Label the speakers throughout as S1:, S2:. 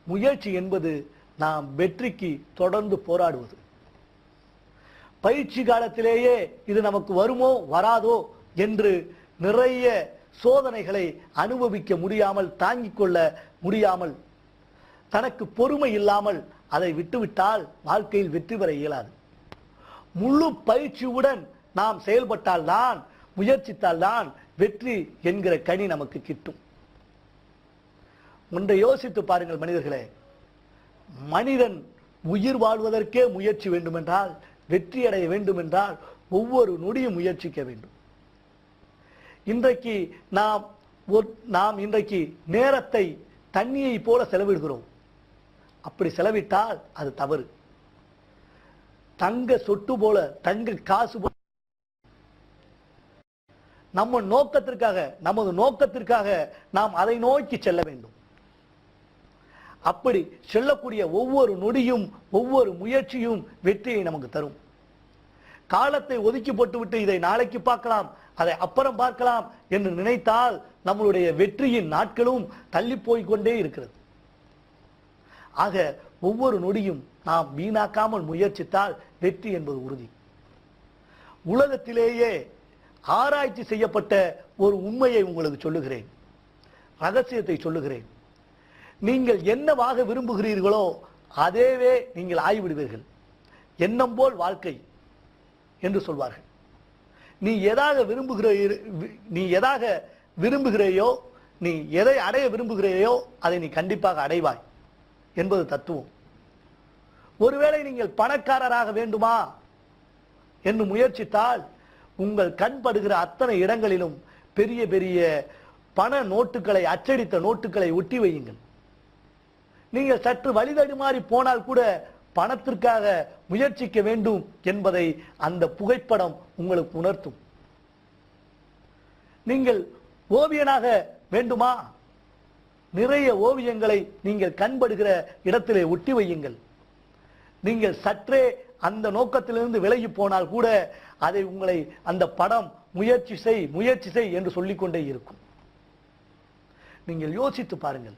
S1: முயற்சி என்பது நாம் வெற்றிக்கு தொடர்ந்து போராடுவது. பயிற்சி காலத்திலேயே இது நமக்கு வருமோ வராதோ என்று நிறைய சோதனைகளை அனுபவிக்க முடியாமல், தாங்கிக் கொள்ள முடியாமல், தனக்கு பொறுமை இல்லாமல் அதை விட்டுவிட்டால் வாழ்க்கையில் வெற்றி பெற இயலாது. முழு பயிற்சியுடன் நாம் செயல்பட்டால் தான், முயற்சித்தால் தான் வெற்றி என்கிற கனி நமக்கு கிட்டும். ஒன்றை யோசித்து பாருங்கள் மனிதர்களே, மனிதன் உயிர் வாழ்வதற்கே முயற்சி வேண்டுமென்றால், வெற்றி அடைய வேண்டும் என்றால் ஒவ்வொரு நொடியும் முயற்சிக்க வேண்டும். இன்றைக்கு நாம் இன்றைக்கு நேரத்தை தண்ணியை போல செலவிடுகிறோம். அப்படி செலவிட்டால் அது தவறு. தங்க சொட்டு போல, தங்க காசு போல நமது நோக்கத்திற்காக நாம் அதை நோக்கி செல்ல வேண்டும். அப்படி செல்லக்கூடிய ஒவ்வொரு நொடியும், ஒவ்வொரு முயற்சியும் வெற்றியை நமக்கு தரும். காலத்தை ஒதுக்கி போட்டுவிட்டு இதை நாளைக்கு பார்க்கலாம், அதை அப்புறம் பார்க்கலாம் என்று நினைத்தால் நம்மளுடைய வெற்றியின் நாட்களும் தள்ளி போய்கொண்டே இருக்கிறது. ஆக ஒவ்வொரு நொடியும் நாம் வீணாக்காமல் முயற்சித்தால் வெற்றி என்பது உறுதி. உலகத்திலேயே ஆராய்ச்சி செய்யப்பட்ட ஒரு உண்மையை உங்களுக்கு சொல்லுகிறேன், ரகசியத்தை சொல்லுகிறேன். நீங்கள் என்னவாக விரும்புகிறீர்களோ அதேவே நீங்கள் ஆகிவிடுவீர்கள். எண்ணம் போல் வாழ்க்கை என்று சொல்வார்கள். நீ எதாக விரும்புகிறாயோ, நீ எதை அடைய விரும்புகிறாயோ அதை நீ கண்டிப்பாக அடைவாய் என்பது தத்துவம். ஒருவேளை நீங்கள் பணக்காரராக வேண்டுமா என்று முயற்சித்தால் உங்கள் கண் படுகிற அத்தனை இடங்களிலும் பெரிய பெரிய பண நோட்டுகளை, அச்சடித்த நோட்டுகளை ஒட்டி வையுங்கள். நீங்கள் சற்று வழிதடுமாறி போனால் கூட பணத்திற்காக முயற்சிக்க வேண்டும் என்பதை அந்த புகைப்படம் உங்களுக்கு உணர்த்தும். நீங்கள் ஓவியனாக வேண்டுமா? நிறைய ஓவியங்களை நீங்கள் கண்படுகிற இடத்திலே ஒட்டி வையுங்கள். நீங்கள் சற்றே அந்த நோக்கத்திலிருந்து விலகி போனால் கூட அதை உங்களை அந்த படம் முயற்சி செய் என்று சொல்லிக்கொண்டே இருக்கும். நீங்கள் யோசித்து பாருங்கள்,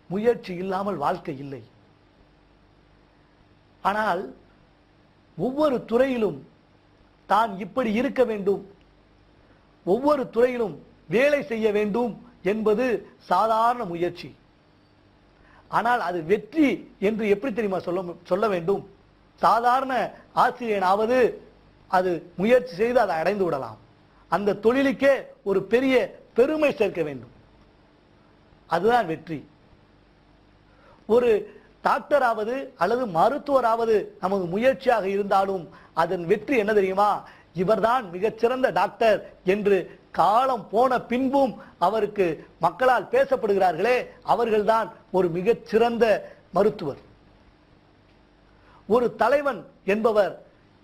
S1: முயற்சி இல்லாமல் வாழ்க்கை இல்லை. ஆனால் ஒவ்வொரு துறையிலும் தான் இப்படி இருக்க வேண்டும், ஒவ்வொரு துறையிலும் வேலை செய்ய வேண்டும் என்பது சாதாரண முயற்சி. ஆனால் அது வெற்றி என்று எப்படி தெரியுமா சொல்ல வேண்டும்? சாதாரண ஆசிரியனாவது அது முயற்சி செய்து அதை அடைந்து விடலாம். அந்த தொழிலுக்கே ஒரு பெரிய பெருமை சேர்க்க வேண்டும். அதுதான் வெற்றி. ஒரு டாக்டராவது அல்லது மருத்துவராவது நமது முயற்சியாக இருந்தாலும் அதன் வெற்றி என்ன தெரியுமா? இவர்தான் மிகச்சிறந்த டாக்டர் என்று காலம் போன பின்பும் அவருக்கு மக்களால் பேசப்படுகிறார்களே, அவர்கள்தான் ஒரு மிகச்சிறந்த மருத்துவர். ஒரு தலைவன் என்பவர்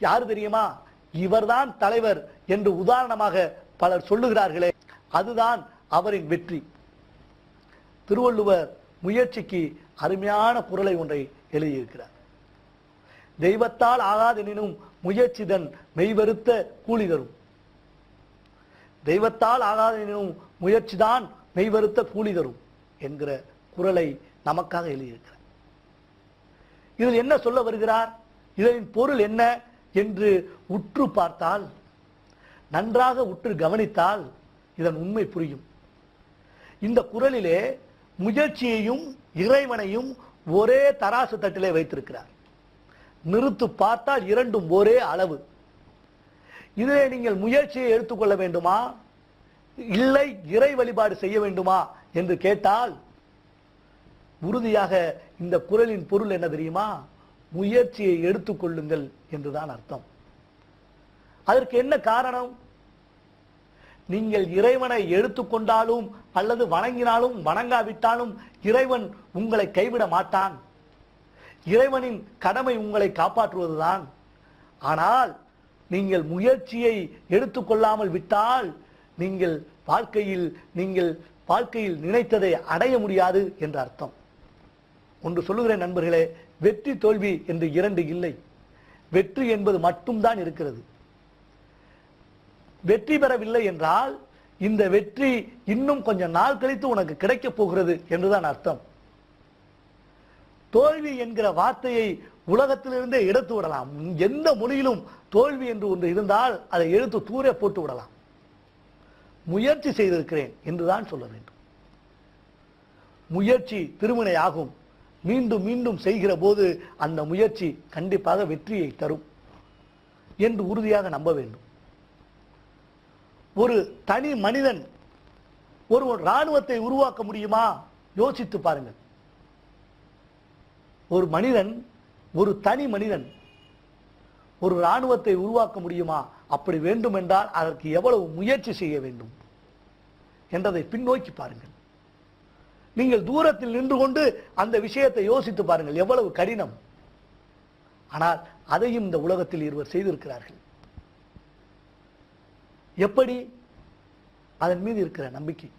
S1: யாரு தெரியுமா? இவர்தான் தலைவர் என்று உதாரணமாக பலர் சொல்லுகிறார்களே, அதுதான் அவரின் வெற்றி. திருவள்ளுவர் முயற்சிக்கு அருமையான குறளை ஒன்றை எழுதியிருக்கிறார். தெய்வத்தால் ஆகாதெனினும் முயற்சிதன் மெய்வருத்த கூலி தரும். தெய்வத்தால் ஆகாதெனினும் முயற்சிதான் மெய்வருத்த கூலி தரும் என்கிற குறளை நமக்காக எழுதியிருக்கிறார். இதில் என்ன சொல்ல வருகிறார், இதன் பொருள் என்ன என்று உற்று பார்த்தால், நன்றாக உற்று கவனித்தால் இதன் உண்மை புரியும். இந்த குறளிலே முயற்சியையும் இறைவனையும் ஒரே தராசு தட்டிலே வைத்திருக்கிறார். நிறுத்து பார்த்தால் இரண்டும் ஒரே அளவு. இதிலே நீங்கள் முயற்சியை எடுத்துக்கொள்ள வேண்டுமா, இல்லை இறை வழிபாடு செய்ய வேண்டுமா என்று கேட்டால் உறுதியாக இந்த குறளின் பொருள் என்ன தெரியுமா? முயற்சியை எடுத்துக்கொள்ளுங்கள் என்றுதான் அர்த்தம். அதற்கு என்ன காரணம்? நீங்கள் இறைவனை எடுத்துக்கொண்டாலும் அல்லது வணங்கினாலும் வணங்காவிட்டாலும் இறைவன் உங்களை கைவிட மாட்டான். இறைவனின் கடமை உங்களை காப்பாற்றுவதுதான். ஆனால் நீங்கள் முயற்சியை எடுத்துக்கொள்ளாமல் விட்டால் நீங்கள் வாழ்க்கையில் நினைத்ததை அடைய முடியாது என்ற அர்த்தம். ஒன்று சொல்லுகிறேன் நண்பர்களே, வெற்றி தோல்வி என்று இரண்டு இல்லை. வெற்றி என்பது மட்டும்தான் இருக்கிறது. வெற்றி பெறவில்லை என்றால் இந்த வெற்றி இன்னும் கொஞ்சம் நாள் கழித்து உனக்கு கிடைக்கப் போகிறது என்றுதான் அர்த்தம். தோல்வி என்கிற வார்த்தையை உலகத்திலிருந்தே எடுத்து விடலாம். எந்த மொழியிலும் தோல்வி என்று ஒன்று இருந்தால் அதை எடுத்து தூர போட்டு விடலாம். முயற்சி செய்திருக்கிறேன் என்றுதான் சொல்ல வேண்டும். முயற்சி திருவினை ஆகும். மீண்டும் மீண்டும் செய்கிற போது அந்த முயற்சி கண்டிப்பாக வெற்றியை தரும் என்று உறுதியாக நம்ப வேண்டும். ஒரு தனி மனிதன் ஒரு ராணுவத்தை உருவாக்க முடியுமா? யோசித்து பாருங்கள். ஒரு மனிதன், ஒரு தனி மனிதன் ஒரு ராணுவத்தை உருவாக்க முடியுமா? அப்படி வேண்டும் என்றால் அதற்கு எவ்வளவு முயற்சி செய்ய வேண்டும் என்றதை பின்னோக்கி பாருங்கள். நீங்கள் தூரத்தில் நின்று கொண்டு அந்த விஷயத்தை யோசித்து பாருங்கள், எவ்வளவு கடினம். ஆனால் அதையும் இந்த உலகத்தில் இருவர் செய்திருக்கிறார்கள். எப்படி? அதன் மீது இருக்கிற நம்பிக்கை.